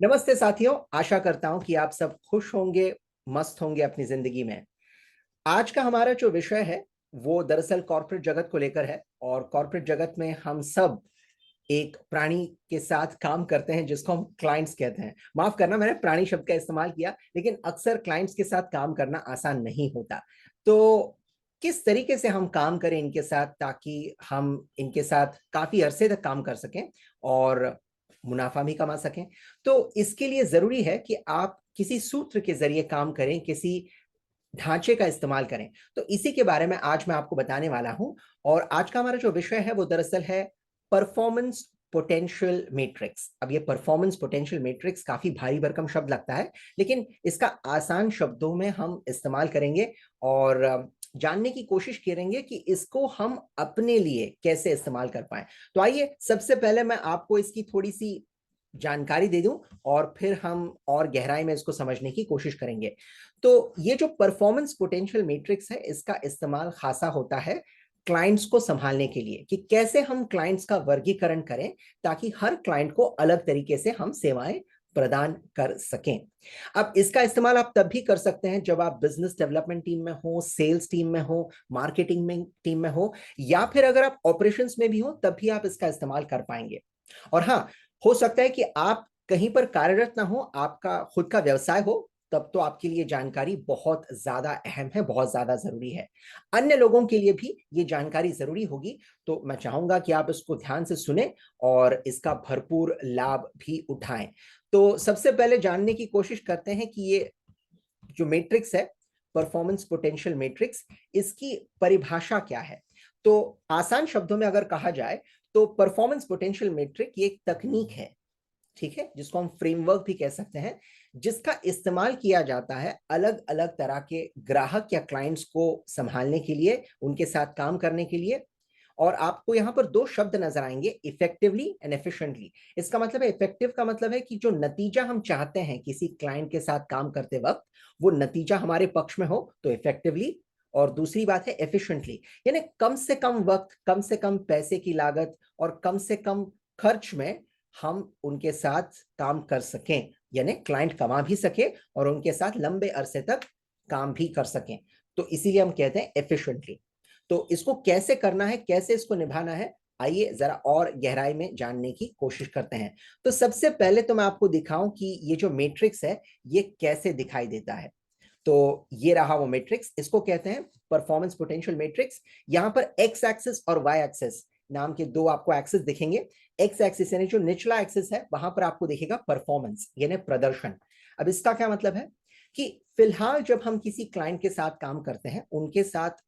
नमस्ते साथियों, आशा करता हूं कि आप सब खुश होंगे, मस्त होंगे अपनी जिंदगी में। आज का हमारा जो विषय है वो दरअसल कॉर्पोरेट जगत को लेकर है और कॉर्पोरेट जगत में हम सब एक प्राणी के साथ काम करते हैं जिसको हम क्लाइंट्स कहते हैं। माफ करना, मैंने प्राणी शब्द का इस्तेमाल किया, लेकिन अक्सर क्लाइंट्स के साथ काम करना आसान नहीं होता। तो किस तरीके से हम काम करें इनके साथ ताकि हम इनके साथ काफी अरसे तक काम कर सकें और मुनाफा भी कमा सकें। तो इसके लिए जरूरी है कि आप किसी सूत्र के जरिए काम करें, किसी ढांचे का इस्तेमाल करें। तो इसी के बारे में आज मैं आपको बताने वाला हूं। और आज का हमारा जो विषय है वो दरअसल है परफॉर्मेंस पोटेंशियल मैट्रिक्स। अब ये परफॉर्मेंस पोटेंशियल मैट्रिक्स काफी भारी भरकम शब्द लगता है, लेकिन इसका आसान शब्दों में हम इस्तेमाल करेंगे और जानने की कोशिश करेंगे कि इसको हम अपने लिए कैसे इस्तेमाल कर पाए। तो आइए सबसे पहले मैं आपको इसकी थोड़ी सी जानकारी दे दूं और फिर हम और गहराई में इसको समझने की कोशिश करेंगे। तो ये जो परफॉर्मेंस पोटेंशियल मैट्रिक्स है, इसका इस्तेमाल खासा होता है क्लाइंट्स को संभालने के लिए कि कैसे हम क्लाइंट्स का वर्गीकरण करें ताकि हर क्लाइंट को अलग तरीके से हम सेवाएं प्रदान कर सकें। अब इसका इस्तेमाल आप तब भी कर सकते हैं जब आप बिजनेस डेवलपमेंट टीम में हो, सेल्स टीम में हो, मार्केटिंग में टीम में हो, या फिर अगर आप ऑपरेशंस में भी हो तब भी आप इसका इस्तेमाल कर पाएंगे। और हाँ, हो सकता है कि आप कहीं पर कार्यरत ना हो, आपका खुद का व्यवसाय हो, तब तो आपके लिए जानकारी बहुत ज्यादा अहम है, बहुत ज्यादा जरूरी है। अन्य लोगों के लिए भी ये जानकारी जरूरी होगी। तो मैं चाहूंगा कि आप इसको ध्यान से सुने और इसका भरपूर लाभ भी उठाएं। तो सबसे पहले जानने की कोशिश करते हैं कि ये जो मैट्रिक्स है, परफॉर्मेंस पोटेंशियल मैट्रिक्स, इसकी परिभाषा क्या है। तो आसान शब्दों में अगर कहा जाए तो परफॉर्मेंस पोटेंशियल मैट्रिक ये एक तकनीक है, ठीक है, जिसको हम फ्रेमवर्क भी कह सकते हैं, जिसका इस्तेमाल किया जाता है अलग अलग तरह के ग्राहक या क्लाइंट्स को संभालने के लिए, उनके साथ काम करने के लिए। और आपको यहां पर दो शब्द नजर आएंगे, इफेक्टिवली एंड एफिशिएंटली। इसका मतलब है, इफेक्टिव का मतलब है कि जो नतीजा हम चाहते हैं किसी क्लाइंट के साथ काम करते वक्त, वो नतीजा हमारे पक्ष में हो तो इफेक्टिवली। और दूसरी बात है एफिशिएंटली, यानी कम से कम वक्त, कम से कम पैसे की लागत और कम से कम खर्च में हम उनके साथ काम कर सकें, यानी क्लाइंट कमा भी सके और उनके साथ लंबे अरसे तक काम भी कर सकें। तो इसीलिए हम कहते हैं एफिशिएंटली। तो इसको कैसे करना है, कैसे इसको निभाना है, आइए जरा और गहराई में जानने की कोशिश करते हैं। तो सबसे पहले तो मैं आपको दिखाऊं कि ये जो मैट्रिक्स है ये कैसे दिखाई देता है। तो ये रहा वो मैट्रिक्स, इसको कहते हैं परफॉर्मेंस पोटेंशियल मैट्रिक्स। यहां पर एक्स एक्सिस और वाई एक्सिस नाम के दो आपको एक्सिस दिखेंगे। एक्स एक्सिस यानी जो निचला एक्सिस है, वहां पर आपको दिखेगा परफॉर्मेंस यानी प्रदर्शन। अब इसका क्या मतलब है कि फिलहाल जब हम किसी क्लाइंट के साथ काम करते हैं, उनके साथ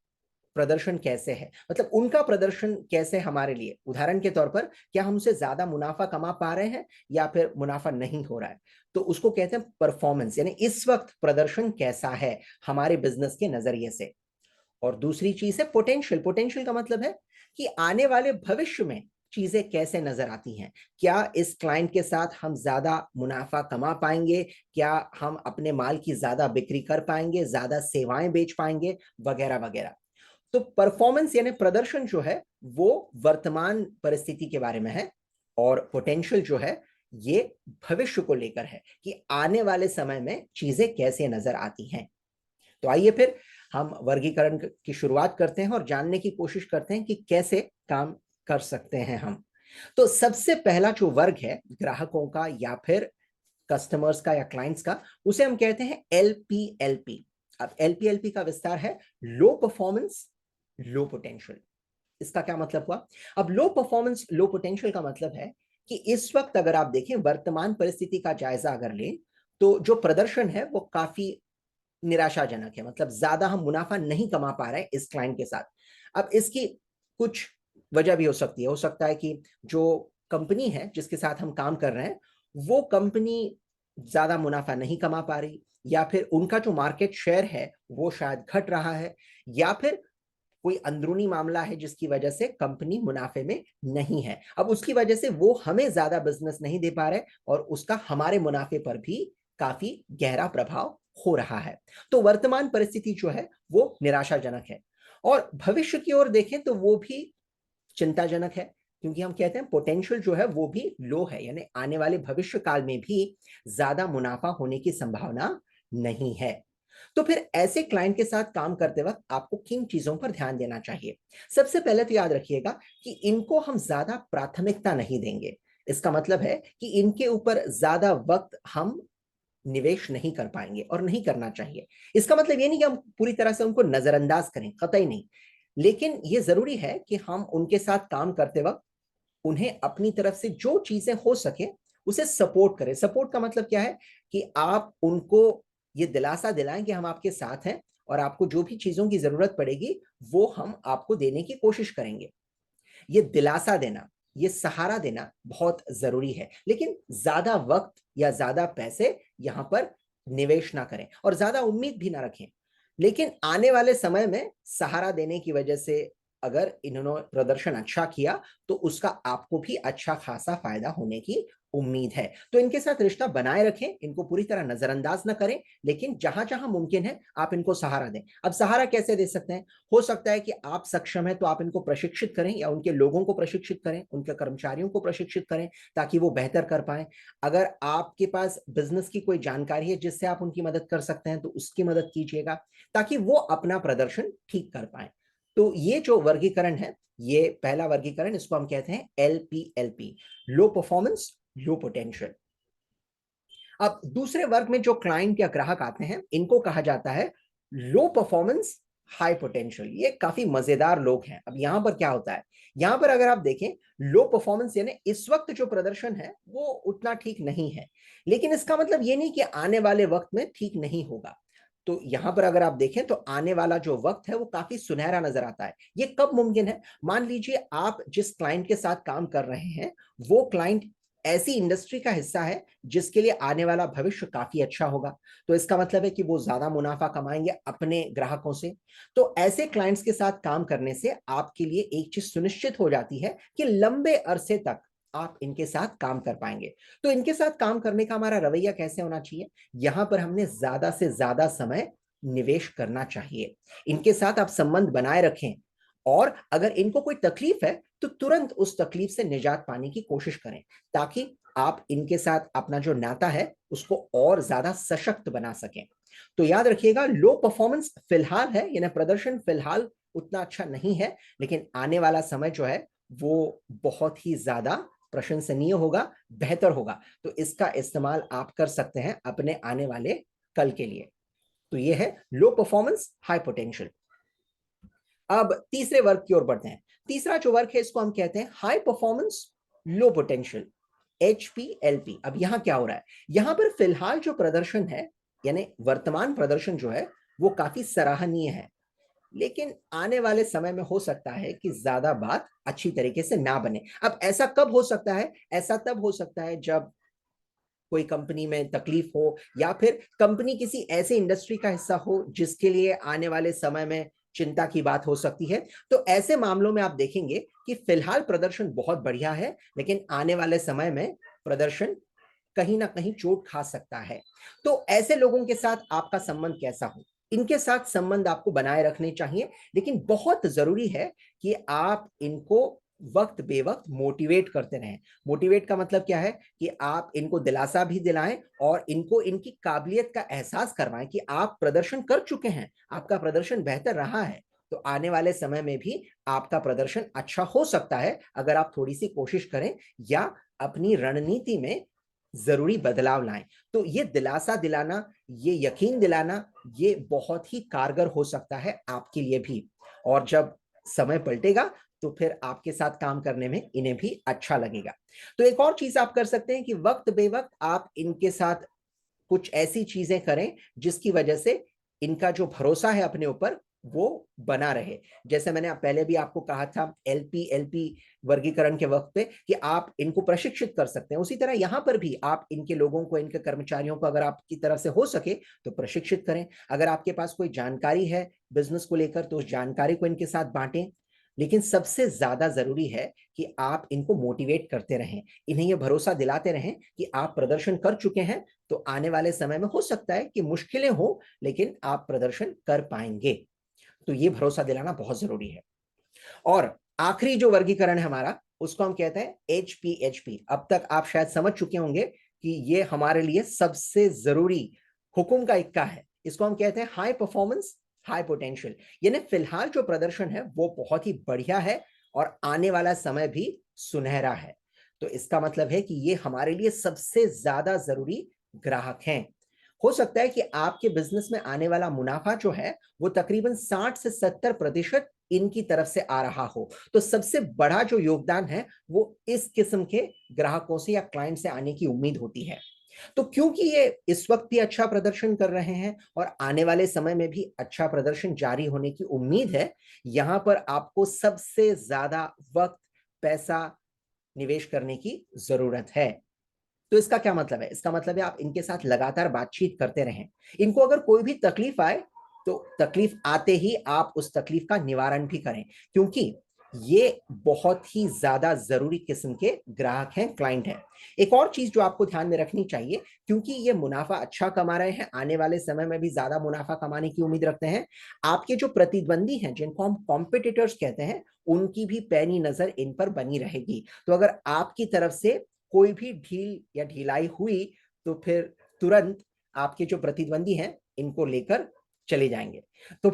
प्रदर्शन कैसे है, मतलब उनका प्रदर्शन कैसे हमारे लिए। उदाहरण के तौर पर, क्या हम उनसे ज्यादा मुनाफा कमा पा रहे हैं या फिर मुनाफा नहीं हो रहा है, तो उसको कहते हैं परफॉर्मेंस, यानी इस वक्त प्रदर्शन कैसा है हमारे बिजनेस के नजरिए से। और दूसरी चीज है पोटेंशियल। पोटेंशियल का मतलब है कि आने वाले भविष्य में चीजें कैसे नजर आती हैं। क्या इस क्लाइंट के साथ हम ज्यादा मुनाफा कमा पाएंगे, क्या हम अपने माल की ज्यादा बिक्री कर पाएंगे, ज्यादा सेवाएं बेच पाएंगे, वगैरह वगैरह। तो परफॉर्मेंस यानी प्रदर्शन जो है वो वर्तमान परिस्थिति के बारे में है, और पोटेंशियल जो है ये भविष्य को लेकर है कि आने वाले समय में चीजें कैसे नजर आती हैं। तो आइए फिर हम वर्गीकरण की शुरुआत करते हैं और जानने की कोशिश करते हैं कि कैसे काम कर सकते हैं हम। तो सबसे पहला जो वर्ग है ग्राहकों का या फिर कस्टमर्स का या क्लाइंट्स का, उसे हम कहते हैं एलपीएलपी। अब एलपीएलपी का विस्तार है लो परफॉर्मेंस लो पोटेंशियल। इसका क्या मतलब हुआ। अब लो परफॉर्मेंस लो पोटेंशियल का मतलब है कि इस वक्त अगर आप देखें, वर्तमान परिस्थिति का जायजा अगर लें, तो जो प्रदर्शन है वो काफी निराशाजनक है, मतलब ज्यादा हम मुनाफा नहीं कमा पा रहे हैं इस क्लाइंट के साथ। अब इसकी कुछ वजह भी हो सकती है, हो सकता है कि जो कंपनी है जिसके साथ हम काम कर रहे हैं, वो कंपनी ज्यादा मुनाफा नहीं कमा पा रही, या फिर उनका जो मार्केट शेयर है वो शायद घट रहा है, या फिर कोई अंदरूनी मामला है जिसकी वजह से कंपनी मुनाफे में नहीं है। अब उसकी वजह से वो हमें ज्यादा बिजनेस नहीं दे पा रहे और उसका हमारे मुनाफे पर भी काफी गहरा प्रभाव हो रहा है। तो वर्तमान परिस्थिति जो है वो निराशाजनक है। और भविष्य की ओर देखें तो वो भी चिंताजनक है। क्योंकि हम कहते हैं पोटेंशियल जो है वो भी लो है, यानी आने वाले भविष्य काल में भी ज्यादा मुनाफा होने की संभावना नहीं है। तो फिर ऐसे क्लाइंट के साथ काम करते वक्त आपको किन चीजों पर ध्यान देना चाहिए? सबसे पहले तो याद रखिएगा कि इनको हम ज्यादा प्राथमिकता नहीं देंगे। इसका मतलब है कि इनके ऊपर ज्यादा वक्त हम निवेश नहीं कर पाएंगे और नहीं करना चाहिए। इसका मतलब ये नहीं कि हम पूरी तरह से उनको नजरअंदाज करें, कतई नहीं। लेकिन ये जरूरी है कि हम उनके साथ काम करते वक्त उन्हें अपनी तरफ से जो चीजें हो सके उसे सपोर्ट करें। सपोर्ट का मतलब क्या है कि आप उनको ये दिलासा दिलाएं कि हम आपके साथ हैं और आपको जो भी चीजों की जरूरत पड़ेगी वो हम आपको देने की कोशिश करेंगे। ये दिलासा देना, ये सहारा देना बहुत जरूरी है, लेकिन ज्यादा वक्त या ज्यादा पैसे यहां पर निवेश ना करें और ज्यादा उम्मीद भी ना रखें। लेकिन आने वाले समय में सहारा देने की वजह से अगर इन्होंने प्रदर्शन अच्छा किया तो उसका आपको भी अच्छा खासा फायदा होने की उम्मीद है। तो इनके साथ रिश्ता बनाए रखें, इनको पूरी तरह नजरअंदाज ना करें, लेकिन जहां जहां मुमकिन है आप इनको सहारा दें। अब सहारा कैसे दे सकते हैं? हो सकता है कि आप सक्षम है तो आप इनको प्रशिक्षित करें या उनके लोगों को प्रशिक्षित करें, उनके कर्मचारियों को प्रशिक्षित करें ताकि वो बेहतर कर पाए। अगर आपके पास बिजनेस की कोई जानकारी है जिससे आप उनकी मदद कर सकते हैं तो उसकी मदद कीजिएगा ताकि वो अपना प्रदर्शन ठीक कर पाए। तो ये जो वर्गीकरण है, ये पहला वर्गीकरण, इसको हम कहते हैं LPLP, लो परफॉर्मेंस लो पोटेंशियल। अब दूसरे वर्ग में जो क्लाइंट या ग्राहक आते हैं इनको कहा जाता है लो परफॉर्मेंस हाई पोटेंशियल। ये काफी मजेदार लोग हैं। अब यहां पर क्या होता है, यहां पर अगर आप देखें लो परफॉर्मेंस यानी इस वक्त जो प्रदर्शन है वो उतना ठीक नहीं है, लेकिन इसका मतलब ये नहीं कि आने वाले वक्त में ठीक नहीं होगा। तो यहां पर अगर आप देखें तो आने वाला जो वक्त है वो काफी सुनहरा नजर आता है। ये कब मुमकिन है? मान लीजिए आप जिस क्लाइंट के साथ काम कर रहे हैं वो क्लाइंट ऐसी इंडस्ट्री का हिस्सा है जिसके लिए आने वाला भविष्य काफी अच्छा होगा। तो इसका मतलब है कि वो ज्यादा मुनाफा कमाएंगे अपने ग्राहकों से। तो ऐसे क्लाइंट्स के साथ काम करने से आपके लिए एक चीज सुनिश्चित हो जाती है कि लंबे अरसे तक आप इनके साथ काम कर पाएंगे। तो इनके साथ काम करने का हमारा रवैया कैसे होना चाहिए? यहां पर हमने ज्यादा से ज्यादा समय निवेश करना चाहिए। इनके साथ आप संबंध बनाए रखें और अगर इनको कोई तकलीफ है तो तुरंत उस तकलीफ से निजात पाने की कोशिश करें ताकि आप इनके साथ अपना जो नाता है उसको और ज्यादा सशक्त बना सकें। तो याद रखिएगा लो परफॉर्मेंस फिलहाल है, यानी प्रदर्शन फिलहाल उतना अच्छा नहीं है, लेकिन आने वाला समय जो है वो बहुत ही ज्यादा प्रशंसनीय होगा, बेहतर होगा। तो इसका इस्तेमाल आप कर सकते हैं अपने आने वाले कल के लिए। तो ये है लो परफॉर्मेंस हाई पोटेंशियल। अब तीसरे वर्ग की ओर बढ़ते हैं। तीसरा जो वर्ग है इसको हम कहते हैं high performance low potential, HPLP। अब यहां क्या हो रहा है, यहां पर फिलहाल जो प्रदर्शन है यानी वर्तमान प्रदर्शन जो है वो काफी सराहनीय है, लेकिन आने वाले समय में हो सकता है कि ज्यादा बात अच्छी तरीके से ना बने। अब ऐसा कब हो सकता है? ऐसा तब हो सकता है जब कोई कंपनी में तकलीफ हो या फिर कंपनी किसी ऐसे इंडस्ट्री का हिस्सा हो जिसके लिए आने वाले समय में चिंता की बात हो सकती है। तो ऐसे मामलों में आप देखेंगे कि फिलहाल प्रदर्शन बहुत बढ़िया है, लेकिन आने वाले समय में प्रदर्शन कहीं ना कहीं चोट खा सकता है। तो ऐसे लोगों के साथ आपका संबंध कैसा हो? इनके साथ संबंध आपको बनाए रखने चाहिए, लेकिन बहुत जरूरी है कि आप इनको वक्त बेवक्त मोटिवेट करते रहें। मोटिवेट का मतलब क्या है कि आप इनको दिलासा भी दिलाएं और इनको इनकी काबिलियत का एहसास करवाएं कि आप प्रदर्शन कर चुके हैं, आपका प्रदर्शन बेहतर रहा है। तो आने वाले समय में भी आपका प्रदर्शन अच्छा हो सकता है अगर आप थोड़ी सी कोशिश करें या अपनी रणनीति में जरूरी बदलाव लाएं। तो ये दिलासा दिलाना, ये यकीन दिलाना, ये बहुत ही कारगर हो सकता है आपके लिए भी। और जब समय पलटेगा तो फिर आपके साथ काम करने में इन्हें भी अच्छा लगेगा। तो एक और चीज आप कर सकते हैं कि वक्त बेवक्त आप इनके साथ कुछ ऐसी चीजें करें जिसकी वजह से इनका जो भरोसा है अपने ऊपर वो बना रहे। जैसे मैंने पहले भी आपको कहा था LPLP वर्गीकरण के वक्त पे कि आप इनको प्रशिक्षित कर सकते हैं, उसी तरह यहां पर भी आप इनके लोगों को, इनके कर्मचारियों को अगर आपकी तरफ से हो सके तो प्रशिक्षित करें। अगर आपके पास कोई जानकारी है बिजनेस को लेकर तो उस जानकारी को इनके साथ बांटें। लेकिन सबसे ज्यादा जरूरी है कि आप इनको मोटिवेट करते रहें, इन्हें यह भरोसा दिलाते रहें कि आप प्रदर्शन कर चुके हैं, तो आने वाले समय में हो सकता है कि मुश्किलें हो लेकिन आप प्रदर्शन कर पाएंगे। तो ये भरोसा दिलाना बहुत जरूरी है। और आखिरी जो वर्गीकरण है हमारा उसको हम कहते हैं HPHP। अब तक आप शायद समझ चुके होंगे कि ये हमारे लिए सबसे जरूरी हुकुम का इक्का है। इसको हम कहते हैं हाई परफॉर्मेंस हाई पोटेंशियल। यानी फिलहाल जो प्रदर्शन है वो बहुत ही बढ़िया है और आने वाला समय भी सुनहरा है। तो इसका मतलब है कि ये हमारे लिए सबसे ज्यादा जरूरी ग्राहक हैं। हो सकता है कि आपके बिजनेस में आने वाला मुनाफा जो है वो तकरीबन 60 से 70% इनकी तरफ से आ रहा हो। तो सबसे बड़ा जो योगदान है वो इस किस्म के ग्राहकों से या क्लाइंट से आने की उम्मीद होती है। तो क्योंकि ये इस वक्त भी अच्छा प्रदर्शन कर रहे हैं और आने वाले समय में भी अच्छा प्रदर्शन जारी होने की उम्मीद है, यहां पर आपको सबसे ज्यादा वक्त, पैसा निवेश करने की जरूरत है। तो इसका क्या मतलब है? इसका मतलब है आप इनके साथ लगातार बातचीत करते रहें। इनको अगर कोई भी तकलीफ आए तो तकलीफ आते ही आप उस तकलीफ का निवारण भी करें, क्योंकि ये बहुत ही ज्यादा जरूरी किस्म के ग्राहक हैं, क्लाइंट हैं। एक और चीज जो आपको ध्यान में रखनी चाहिए, क्योंकि ये मुनाफा अच्छा कमा रहे हैं, आने वाले समय में भी ज्यादा मुनाफा कमाने की उम्मीद रखते हैं, आपके जो प्रतिद्वंदी हैं जिनको हम कॉम्पिटिटर्स कहते हैं, उनकी भी पैनी नजर इन पर बनी रहेगी। तो अगर आपकी तरफ से कोई भी ढील या ढिलाई हुई तो फिर तुरंत आपके जो प्रतिद्वंदी हैं इनको लेकर चले जाएंगे। तो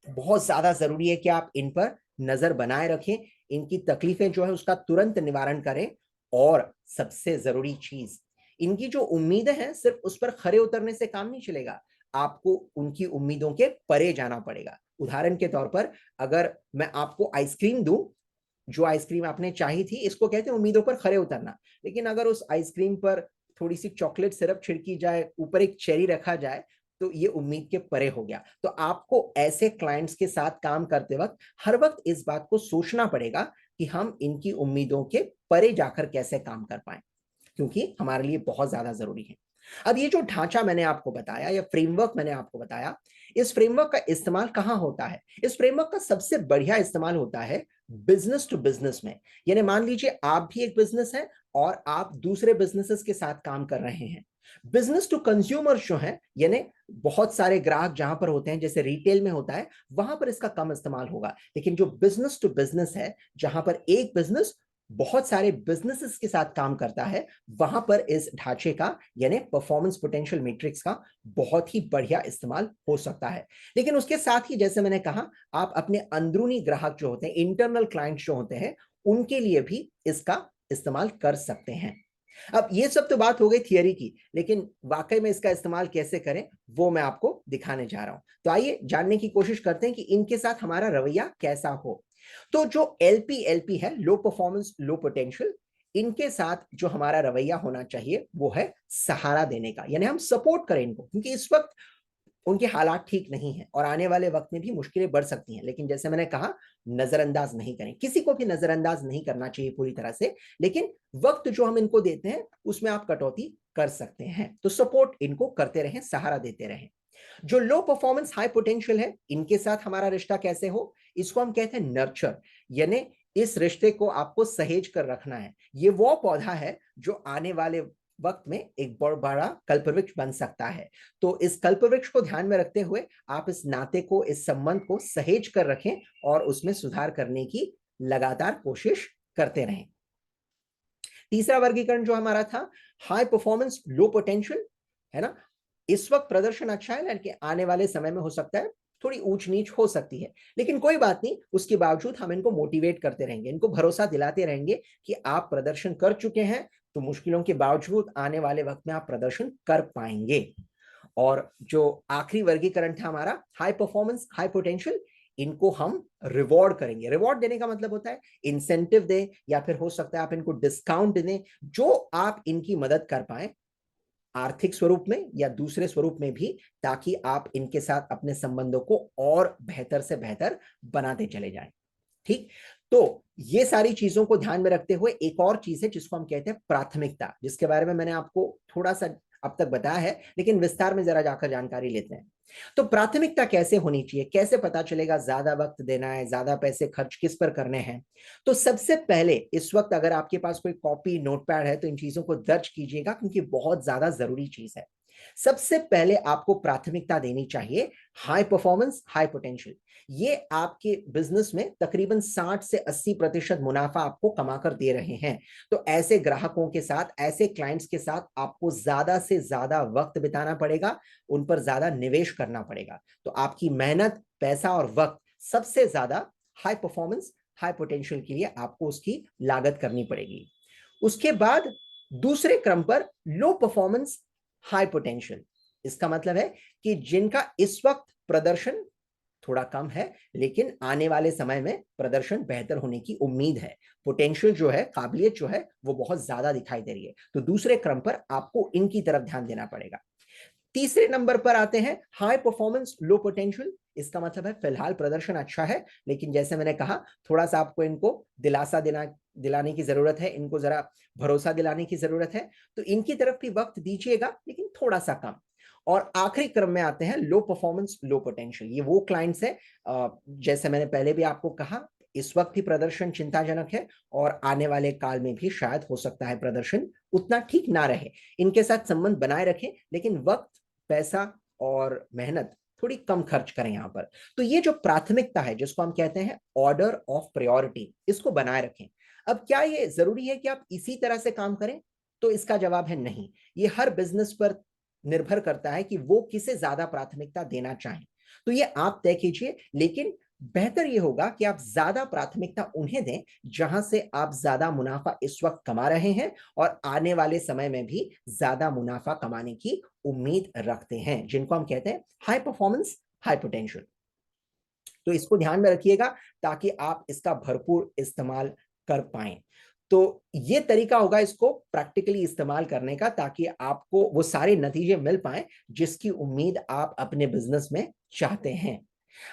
बहुत ज्यादा जरूरी है कि आप इन पर नजर बनाए रखें, इनकी तकलीफें जो है उसका तुरंत निवारण करें। और सबसे जरूरी चीज, इनकी जो उम्मीदें हैं सिर्फ उस पर खरे उतरने से काम नहीं चलेगा, आपको उनकी उम्मीदों के परे जाना पड़ेगा। उदाहरण के तौर पर अगर मैं आपको आइसक्रीम दूं, जो आइसक्रीम आपने चाही थी, इसको कहते हैं उम्मीदों पर खरे उतरना। लेकिन अगर उस आइसक्रीम पर थोड़ी सी चॉकलेट सिरप छिड़की जाए, ऊपर एक चेरी रखा जाए, तो ये उम्मीद के परे हो गया। तो आपको ऐसे क्लाइंट्स के साथ काम करते वक्त हर वक्त इस बात को सोचना पड़ेगा कि हम इनकी उम्मीदों के परे जाकर कैसे काम कर पाए, क्योंकि हमारे लिए बहुत ज्यादा जरूरी है। अब ये जो ढांचा मैंने आपको बताया या फ्रेमवर्क मैंने आपको बताया, इस फ्रेमवर्क का इस्तेमाल कहां होता है? इस फ्रेमवर्क का सबसे बढ़िया इस्तेमाल होता है बिजनेस टू बिजनेस में। यानी मान लीजिए आप भी एक बिजनेस है और आप दूसरे बिजनेसेस के साथ काम कर रहे हैं। बिजनेस टू कंज्यूमर जो है, यानी बहुत सारे ग्राहक जहां पर होते हैं, जैसे रिटेल में होता है, वहां पर इसका कम इस्तेमाल होगा। लेकिन जो बिजनेस टू बिजनेस है, जहां पर एक बिजनेस बहुत सारे बिजनेसेस के साथ काम करता है, वहां पर इस ढांचे का यानी परफॉर्मेंस पोटेंशियल मैट्रिक्स का बहुत ही बढ़िया इस्तेमाल हो सकता है। लेकिन उसके साथ ही जैसे मैंने कहा, आप अपने अंदरूनी ग्राहक जो होते हैं, इंटरनल क्लाइंट्स जो होते हैं, उनके लिए भी इसका इस्तेमाल कर सकते हैं। अब ये सब तो बात हो गई थियरी की, लेकिन वाकई में इसका इस्तेमाल कैसे करें वो मैं आपको दिखाने जा रहा हूं। तो आइए जानने की कोशिश करते हैं कि इनके साथ हमारा रवैया कैसा हो। तो जो LPLP है, लो परफॉर्मेंस लो पोटेंशियल, इनके साथ जो हमारा रवैया होना चाहिए वो है सहारा देने का। यानी हम सपोर्ट करें इनको, क्योंकि इस वक्त उनके हालात ठीक नहीं है और आने वाले वक्त में भी मुश्किलें बढ़ सकती हैं। लेकिन जैसे मैंने कहा, नजरअंदाज नहीं करें, किसी को भी नजरअंदाज नहीं करना चाहिए पूरी तरह से। लेकिन वक्त जो हम इनको देते हैं उसमें आप कटौती कर सकते हैं। तो सपोर्ट इनको करते रहें, सहारा देते रहें। जो लो परफॉर्मेंस हाई पोटेंशियल है, इनके साथ हमारा रिश्ता कैसे हो, इसको हम कहते हैं नर्चर। यानी इस रिश्ते को आपको सहेज कर रखना है। ये वो पौधा है जो आने वाले वक्त में एक बहुत बड़ा कल्पवृक्ष बन सकता है। तो इस कल्पवृक्ष को ध्यान में रखते हुए आप इस नाते को, इस संबंध को सहेज कर रखें और उसमें सुधार करने की लगातार कोशिश करते रहें। तीसरा वर्गीकरण जो हमारा था, हाई परफॉर्मेंस लो पोटेंशियल, है ना। इस वक्त प्रदर्शन अच्छा है, लेकिन आने वाले समय में हो सकता है थोड़ी ऊंच नीच हो सकती है। लेकिन कोई बात नहीं, उसके बावजूद हम इनको मोटिवेट करते रहेंगे, इनको भरोसा दिलाते रहेंगे कि आप प्रदर्शन कर चुके हैं, तो मुश्किलों के बावजूद आने वाले वक्त में आप प्रदर्शन कर पाएंगे। और जो आखिरी वर्गीकरण था हमारा, हाई परफॉर्मेंस हाई पोटेंशियल, इनको हम रिवॉर्ड करेंगे। रिवॉर्ड देने का मतलब होता है इंसेंटिव दें, या फिर हो सकता है आप इनको डिस्काउंट दें, जो आप इनकी मदद कर पाए आर्थिक स्वरूप में या दूसरे स्वरूप में भी, ताकि आप इनके साथ अपने संबंधों को और बेहतर से बेहतर बनाते चले जाएं। ठीक। तो ये सारी चीजों को ध्यान में रखते हुए एक और चीज है जिसको हम कहते हैं प्राथमिकता, जिसके बारे में मैंने आपको थोड़ा सा अब तक बताया है, लेकिन विस्तार में जरा जाकर जानकारी लेते हैं। तो प्राथमिकता कैसे होनी चाहिए, कैसे पता चलेगा ज्यादा वक्त देना है, ज्यादा पैसे खर्च किस पर करने हैं? तो सबसे पहले इस वक्त अगर आपके पास कोई कॉपी नोटपैड है तो इन चीजों को दर्ज कीजिएगा, क्योंकि बहुत ज्यादा जरूरी चीज है। सबसे पहले आपको प्राथमिकता देनी चाहिए हाई परफॉर्मेंस, हाई पोटेंशियल। ये आपके बिजनेस में तकरीबन 60 से 80% मुनाफा आपको कमाकर दे रहे हैं। तो ऐसे ग्राहकों के साथ, ऐसे क्लाइंट्स के साथ आपको ज्यादा से ज्यादा वक्त बिताना पड़ेगा, उन पर ज्यादा निवेश करना पड़ेगा। तो आपकी मेहनत, पैसा और वक्त सबसे ज्यादा हाई परफॉर्मेंस, हाई पोटेंशियल के लिए आपको उसकी लागत करनी पड़ेगी। उसके बाद दूसरे क्रम पर लो परफॉर्मेंस, हाई पोटेंशियल। इसका मतलब है कि जिनका इस वक्त प्रदर्शन थोड़ा कम है, लेकिन आने वाले समय में प्रदर्शन बेहतर होने की उम्मीद है। पोटेंशियल जो है, काबिलियत जो है, वो बहुत ज्यादा दिखाई दे रही है। तो दूसरे क्रम पर आपको इनकी तरफ ध्यान देना पड़ेगा। तीसरे नंबर पर आते हैं हाई परफॉर्मेंस, लो पोटेंशियल। इसका मतलब है फिलहाल प्रदर्शन अच्छा है, लेकिन जैसे मैंने कहा, थोड़ा सा आपको इनको दिलासा दिलाने की जरूरत है, इनको जरा भरोसा दिलाने की जरूरत है। तो इनकी तरफ भी वक्त दीजिएगा, लेकिन थोड़ा सा कम। और आखिरी क्रम में आते हैं लो परफॉर्मेंस, लो पोटेंशियल। ये वो क्लाइंट्स है, जैसे मैंने पहले भी आपको कहा, इस वक्त भी प्रदर्शन चिंताजनक है और आने वाले काल में भी शायद हो सकता है प्रदर्शन उतना ठीक ना रहे। इनके साथ संबंध बनाए रखें, लेकिन वक्त, पैसा और मेहनत थोड़ी कम खर्च करें यहां पर। तो ये जो प्राथमिकता है, जिसको हम कहते हैं ऑर्डर ऑफ प्रायोरिटी, इसको बनाए रखें। अब क्या ये जरूरी है कि आप इसी तरह से काम करें? तो इसका जवाब है नहीं। ये हर बिजनेस पर निर्भर करता है कि वो किसे ज्यादा प्राथमिकता देना चाहें। तो ये आप तय कीजिए, लेकिन बेहतर ये होगा कि आप ज्यादा प्राथमिकता उन्हें दें जहां से आप ज्यादा मुनाफा इस वक्त कमा रहे हैं और आने वाले समय में भी ज्यादा मुनाफा कमाने की उम्मीद रखते हैं, जिनको हम कहते हैं हाई परफॉर्मेंस, हाई पोटेंशियल। तो इसको ध्यान में रखिएगा ताकि आप इसका भरपूर इस्तेमाल कर पाएं। तो ये तरीका होगा इसको प्रैक्टिकली इस्तेमाल करने का, ताकि आपको वो सारे नतीजे मिल पाए जिसकी उम्मीद आप अपने बिजनेस में चाहते हैं।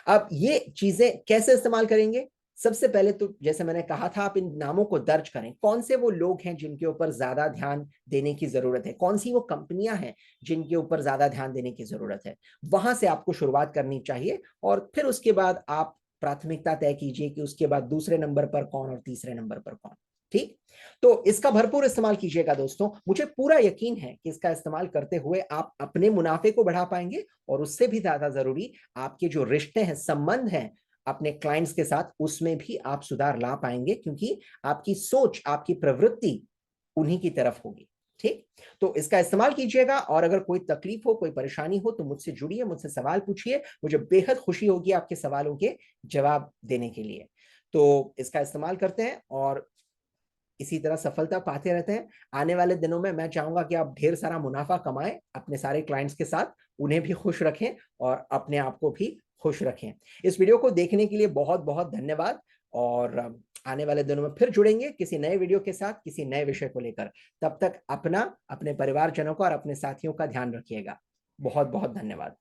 अब ये चीजें कैसे इस्तेमाल करेंगे? सबसे पहले तो जैसे मैंने कहा था, आप इन नामों को दर्ज करें। कौन से वो लोग हैं जिनके ऊपर ज्यादा ध्यान देने की जरूरत है, कौन सी वो कंपनियां हैं जिनके ऊपर ज्यादा ध्यान देने की जरूरत है। वहां से आपको शुरुआत करनी चाहिए और फिर उसके बाद आप प्राथमिकता तय कीजिए कि उसके बाद दूसरे नंबर पर कौन और तीसरे नंबर पर कौन। ठीक। तो इसका भरपूर इस्तेमाल कीजिएगा दोस्तों। मुझे पूरा यकीन है कि इसका इस्तेमाल करते हुए आप अपने मुनाफे को बढ़ा पाएंगे और उससे भी ज्यादा जरूरी, आपके जो रिश्ते हैं, संबंध हैं अपने क्लाइंट्स के साथ, उसमें भी आप सुधार ला पाएंगे, क्योंकि आपकी सोच, आपकी प्रवृत्ति उन्हीं की तरफ होगी। ठीक। तो इसका इस्तेमाल कीजिएगा और अगर कोई तकलीफ हो, कोई परेशानी हो, तो मुझसे जुड़िए, मुझसे सवाल पूछिए। मुझे बेहद खुशी होगी आपके सवालों के जवाब देने के लिए। तो इसका इस्तेमाल करते हैं और इसी तरह सफलता पाते रहते हैं। आने वाले दिनों में मैं चाहूंगा कि आप ढेर सारा मुनाफा कमाएं अपने सारे क्लाइंट्स के साथ, उन्हें भी खुश रखें और अपने आप को भी खुश रखें। इस वीडियो को देखने के लिए बहुत बहुत धन्यवाद और आने वाले दिनों में फिर जुड़ेंगे किसी नए वीडियो के साथ, किसी नए विषय को लेकर। तब तक अपना, अपने परिवारजनों का और अपने साथियों का ध्यान रखिएगा। बहुत बहुत धन्यवाद।